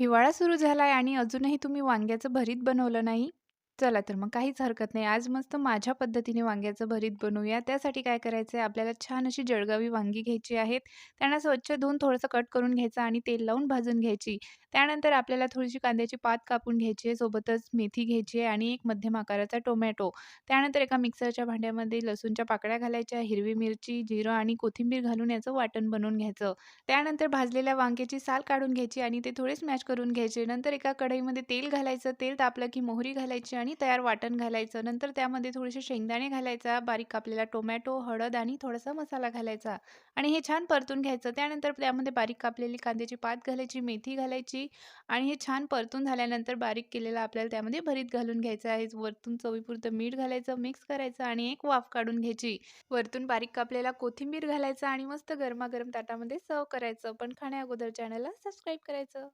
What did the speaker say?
हिवाळा सुरू झालाय आणि अजूनही तुम्ही वांग्याचं भरीत बनवलं नाही? चला तर मग काहीच हरकत नाही. आज मस्त माझ्या पद्धतीने वांग्याचं भरीत बनवूया. त्यासाठी काय करायचं आहे, आपल्याला छान अशी जळगावी वांगी घ्यायची आहेत. त्यांना स्वच्छ धुवून थोडंसं कट करून घ्यायचं आणि तेल लावून भाजून घ्यायची. त्यानंतर आपल्याला थोडीशी कांद्याची पात कापून घ्यायची आहे. सोबतच मेथी घ्यायची आहे आणि एक मध्यम आकाराचा टोमॅटो. त्यानंतर एका मिक्सरच्या भांड्यामध्ये लसूणच्या पाकळ्या घालायच्या, हिरवी मिरची, जिरं आणि कोथिंबीर घालून याचं वाटण बनवून घ्यायचं. त्यानंतर भाजलेल्या वांग्याची साल काढून घ्यायची आणि ते थोडे स्मॅश करून घ्यायचे. नंतर एका कढईमध्ये तेल घालायचं. तेल तापलं की मोहरी घालायची आणि तयार वाटण घालायचं. नंतर त्यामध्ये थोडेसे शेंगदाणे घालायचा, बारीक कापलेला टोमॅटो, हळद आणि थोडासा मसाला घालायचा आणि हे छान परतून घ्यायचं. त्यानंतर त्यामध्ये बारीक कापलेली कांद्याची पात घालायची, मेथी घालायची आणि हे छान परतून झाल्यानंतर बारीक केलेलं आपल्याला त्यामध्ये भरीत घालून घ्यायचं आहे. वरतून चवीपुरतं मीठ घालायचं, मिक्स करायचं आणि एक वाफ काढून घ्यायची. वरतून बारीक कापलेला कोथिंबीर घालायचा आणि मस्त गरमागरम ताटामध्ये सर्व्ह करायचं. पण खाण्या अगोदर चॅनलला सबस्क्राईब करायचं.